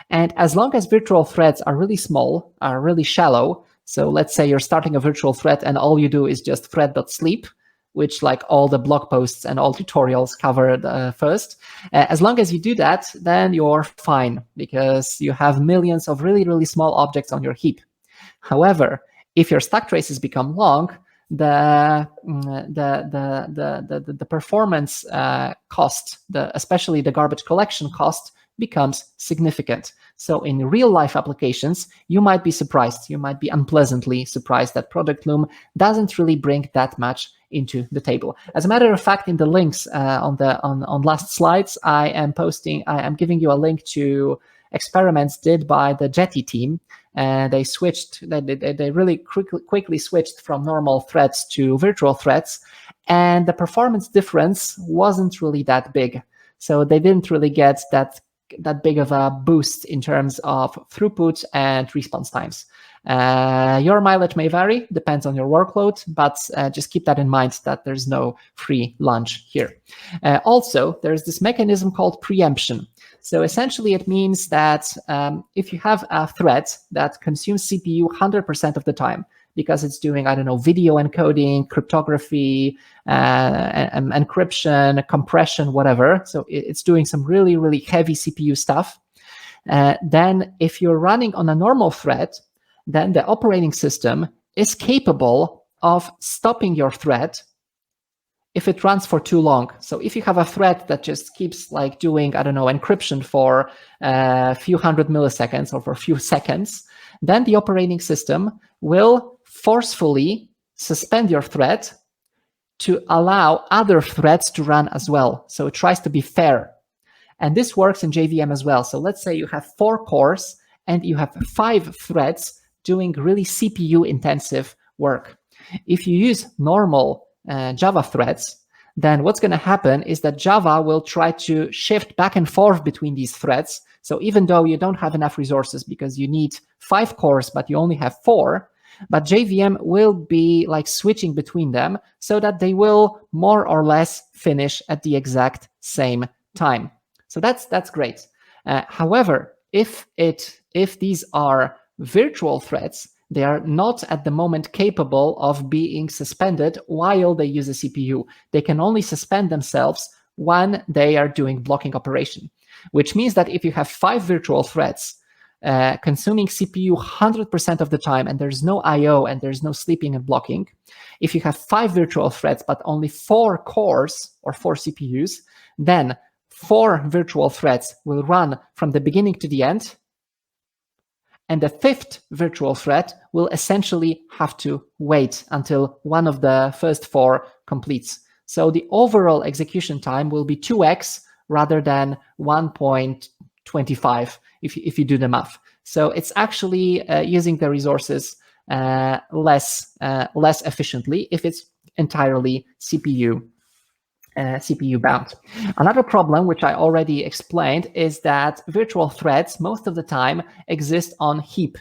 And as long as virtual threads are really small, are really shallow, so let's say you're starting a virtual thread and all you do is just thread.sleep, which like all the blog posts and all tutorials covered first. As long as you do that, then you're fine because you have millions of really, really small objects on your heap. However, if your stack traces become long, the performance cost, especially the garbage collection cost, becomes significant. So in real life applications, you might be surprised, you might be unpleasantly surprised that Project Loom doesn't really bring that much into the table. As a matter of fact, in the links on last slides, I am giving you a link to experiments did by the Jetty team. They really quickly switched from normal threads to virtual threads, and the performance difference wasn't really that big. So they didn't really get that big of a boost in terms of throughput and response times. Your mileage may vary, depends on your workload, but just keep that in mind that there's no free lunch here. Also, there's this mechanism called preemption. So essentially, it means that if you have a thread that consumes CPU 100% of the time, because it's doing, video encoding, cryptography, encryption, compression, whatever. So it's doing some really, really heavy CPU stuff. Then if you're running on a normal thread, then the operating system is capable of stopping your thread if it runs for too long. So if you have a thread that just keeps like doing, I don't know, encryption for a few hundred milliseconds or for a few seconds, then the operating system will forcefully suspend your thread to allow other threads to run as well. So it tries to be fair. And this works in JVM as well. So let's say you have 4 cores and you have 5 threads doing really CPU intensive work. If you use normal Java threads, then what's going to happen is that Java will try to shift back and forth between these threads. So even though you don't have enough resources because you need 5 cores, but you only have 4, but JVM will be like switching between them so that they will more or less finish at the exact same time. So that's great. However, if these are virtual threads, they are not at the moment capable of being suspended while they use a CPU. They can only suspend themselves when they are doing blocking operation, which means that if you have 5 virtual threads consuming CPU 100% of the time, and there's no I/O and there's no sleeping and blocking, if you have 5 virtual threads but only 4 cores or 4 CPUs, then 4 virtual threads will run from the beginning to the end, and the 5th virtual thread will essentially have to wait until one of the first 4 completes. So the overall execution time will be 2x rather than 1.25 if you do the math. So it's actually using the resources less efficiently if it's entirely CPU bound. Another problem, which I already explained, is that virtual threads most of the time exist on heap.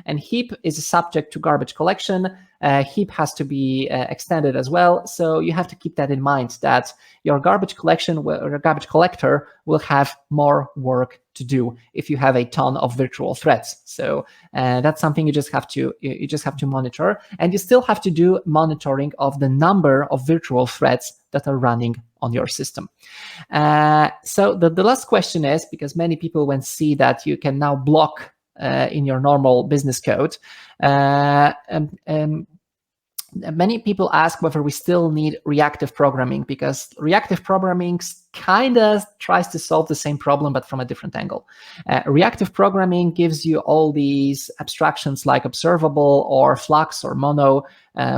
And heap is subject to garbage collection. Heap has to be extended as well. So you have to keep that in mind, that your garbage collection or your garbage collector will have more work to do if you have a ton of virtual threads. So that's something you just have to monitor, and you still have to do monitoring of the number of virtual threads that are running on your system. So the last question is, because many people when see that you can now block in your normal business code, many people ask whether we still need reactive programming, because reactive programming kind of tries to solve the same problem, but from a different angle. Reactive programming gives you all these abstractions like observable or flux or mono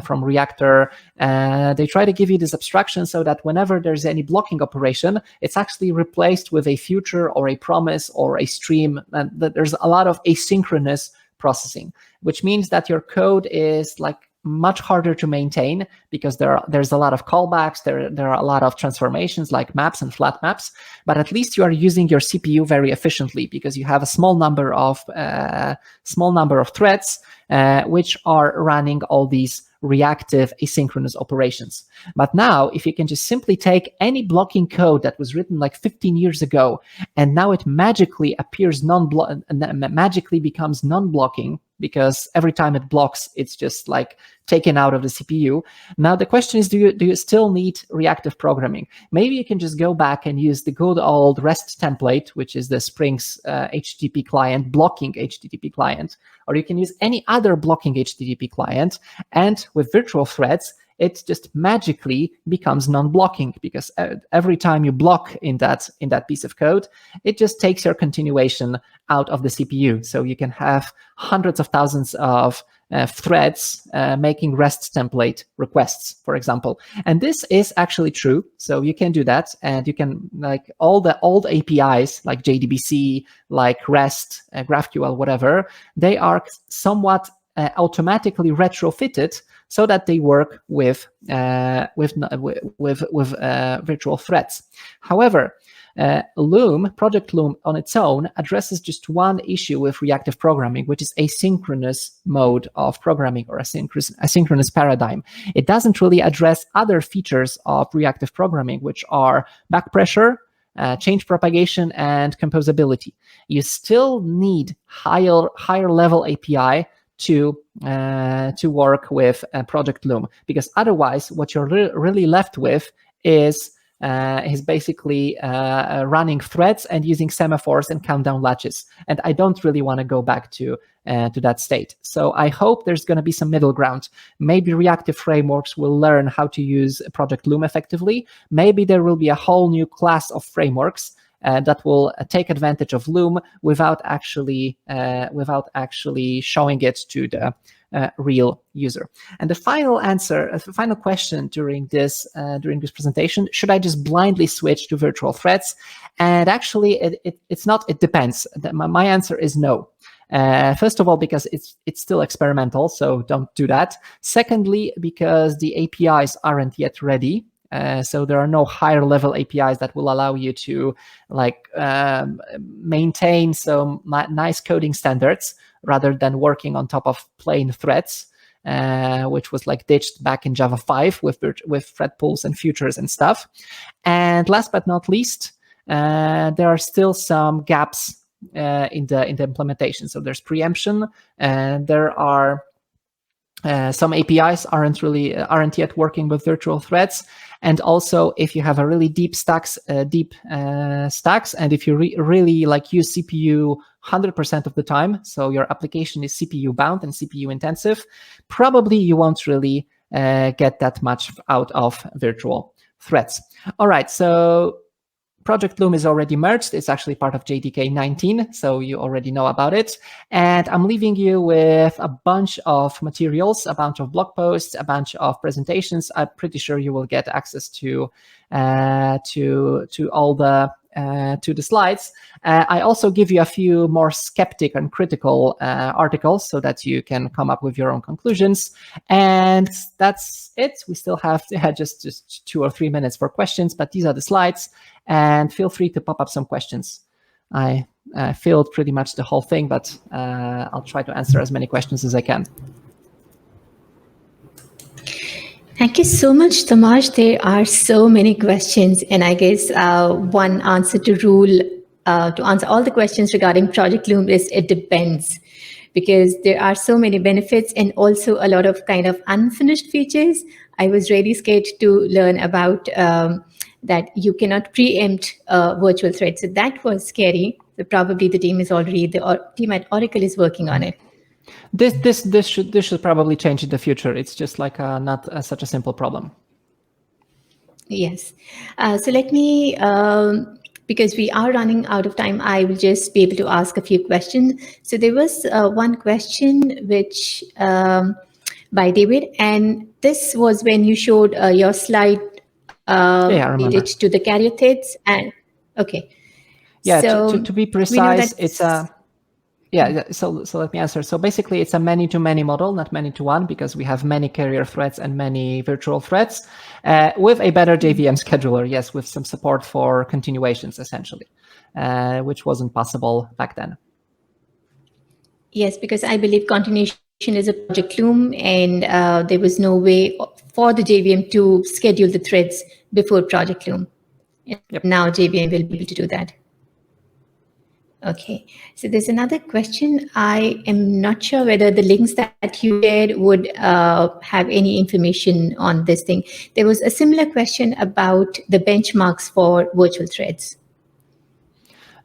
from Reactor. They try to give you this abstraction so that whenever there's any blocking operation, it's actually replaced with a future or a promise or a stream. And there's a lot of asynchronous processing, which means that your code is like much harder to maintain because there's a lot of callbacks, there are a lot of transformations like maps and flat maps, but at least you are using your CPU very efficiently because you have a small number of threads which are running all these reactive asynchronous operations. But now, if you can just simply take any blocking code that was written like 15 years ago, and now it magically appears magically becomes non-blocking, because every time it blocks, it's just like taken out of the CPU. Now the question is, do you still need reactive programming? Maybe you can just go back and use the good old REST template, which is the Spring's HTTP client, blocking HTTP client, or you can use any other blocking HTTP client, and with virtual threads, it just magically becomes non-blocking, because every time you block in that piece of code, it just takes your continuation out of the CPU. So you can have hundreds of thousands of threads making REST template requests, for example. And this is actually true. So you can do that, and you can, like all the old APIs like JDBC, like REST, GraphQL, whatever, they are somewhat automatically retrofitted so that they work with virtual threads. However, Loom, Project Loom on its own addresses just one issue with reactive programming, which is asynchronous mode of programming, or asynchronous paradigm. It doesn't really address other features of reactive programming, which are back pressure, change propagation, and composability. You still need higher level API to work with Project Loom, because otherwise what you're really left with is is basically running threads and using semaphores and countdown latches. And I don't really want to go back to that state. So I hope there's going to be some middle ground. Maybe reactive frameworks will learn how to use Project Loom effectively. Maybe there will be a whole new class of frameworks that will take advantage of Loom without actually showing it to the real user. And the final question during this presentation: should I just blindly switch to virtual threads? And actually, it's not. It depends. My answer is no. First of all, because it's still experimental, so don't do that. Secondly, because the APIs aren't yet ready. So there are no higher level APIs that will allow you to maintain some nice coding standards rather than working on top of plain threads, which was ditched back in Java 5 with thread pools and futures and stuff. And last but not least, there are still some gaps in the implementation. So there's preemption, and there are some APIs aren't yet working with virtual threads. And also, if you have a really deep stacks, and if you really use CPU 100% of the time, so your application is CPU bound and CPU intensive, probably you won't really get that much out of virtual threads. All right, so Project Loom is already merged. It's actually part of JDK 19, so you already know about it. And I'm leaving you with a bunch of materials, a bunch of blog posts, a bunch of presentations. I'm pretty sure you will get access to all the to the slides. I also give you a few more skeptic and critical articles so that you can come up with your own conclusions. And that's it. We still have just 2 or 3 minutes for questions, but these are the slides. And feel free to pop up some questions. I filled pretty much the whole thing, but I'll try to answer as many questions as I can. Thank you so much, Tomasz. There are so many questions, and I guess one answer to answer all the questions regarding Project Loom is it depends, because there are so many benefits and also a lot of kind of unfinished features. I was really scared to learn about that you cannot preempt virtual threads. So that was scary. So probably the team team at Oracle is working on it. This should probably change in the future. It's just not such a simple problem. Yes. So let me, because we are running out of time, I will just be able to ask a few questions. So there was one question which by David, and this was when you showed your slide related to the caryatids. And okay. Yeah. So to be precise, it's a. Yeah, so let me answer. So basically, it's a many-to-many model, not many-to-one, because we have many carrier threads and many virtual threads with a better JVM scheduler, yes, with some support for continuations, essentially, which wasn't possible back then. Yes, because I believe continuation is a Project Loom, and there was no way for the JVM to schedule the threads before Project Loom. Yep. Now JVM will be able to do that. Okay, so there's another question. I am not sure whether the links that you shared would have any information on this thing. There was a similar question about the benchmarks for virtual threads.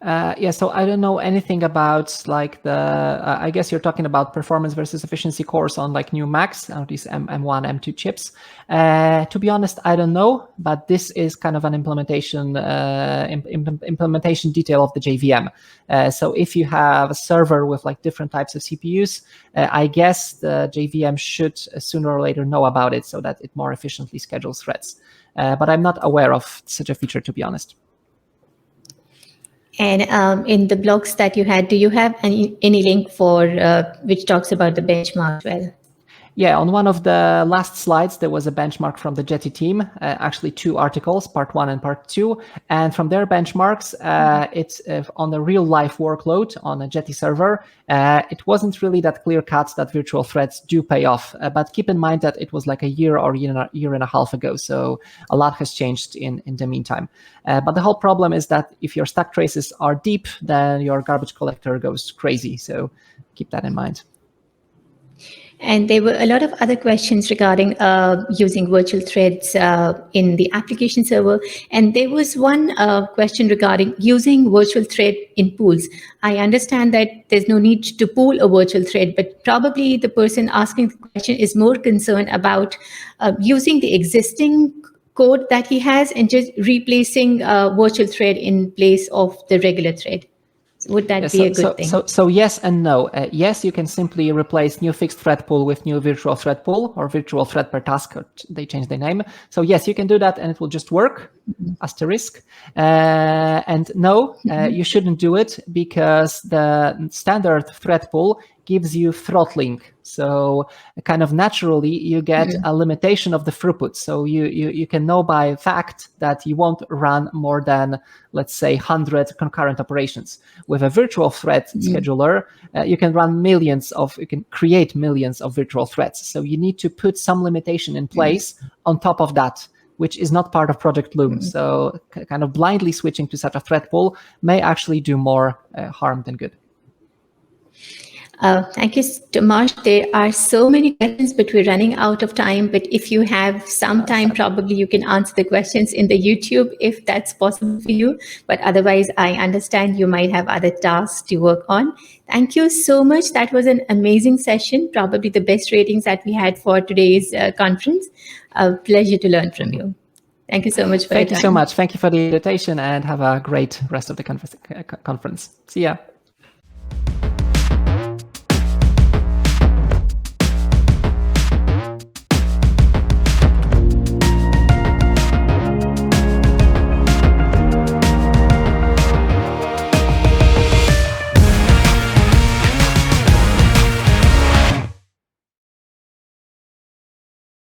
Yeah, so I don't know anything about I guess you're talking about performance versus efficiency course on new Macs, these M1, M2 chips. To be honest, I don't know, but this is kind of an implementation detail of the JVM. So if you have a server with different types of CPUs, I guess the JVM should sooner or later know about it so that it more efficiently schedules threads. But I'm not aware of such a feature, to be honest. And in the blogs that you had, do you have any link for which talks about the benchmark as well? Yeah, on one of the last slides, there was a benchmark from the Jetty team, actually 2 articles, part 1 and part 2. And from their benchmarks, it's on a real life workload on a Jetty server. It wasn't really that clear cut that virtual threads do pay off. But keep in mind that it was a year or year and a half ago. So a lot has changed in the meantime. But the whole problem is that if your stack traces are deep, then your garbage collector goes crazy. So keep that in mind. And there were a lot of other questions regarding using virtual threads in the application server. And there was one question regarding using virtual thread in pools. I understand that there's no need to pool a virtual thread, but probably the person asking the question is more concerned about using the existing code that he has and just replacing a virtual thread in place of the regular thread. Would that be a good thing? So yes and no. Yes, you can simply replace new fixed thread pool with new virtual thread pool or virtual thread per task. They changed the name. So yes, you can do that and it will just work. Asterisk. And no, you shouldn't do it because the standard thread pool gives you throttling. So kind of naturally you get a limitation of the throughput. So you can know by fact that you won't run more than, let's say, 100 concurrent operations. With a virtual thread scheduler, you can create millions of virtual threads. So you need to put some limitation in place on top of that, which is not part of Project Loom. So kind of blindly switching to such a thread pool may actually do more harm than good. Thank you, Tomasz. There are so many questions, but we're running out of time. But if you have some time, probably you can answer the questions in the YouTube if that's possible for you. But otherwise, I understand you might have other tasks to work on. Thank you so much. That was an amazing session, probably the best ratings that we had for today's conference. A pleasure to learn from you. Thank you so much for your time. Thank you so much. Thank you for the invitation and have a great rest of the conference. See ya.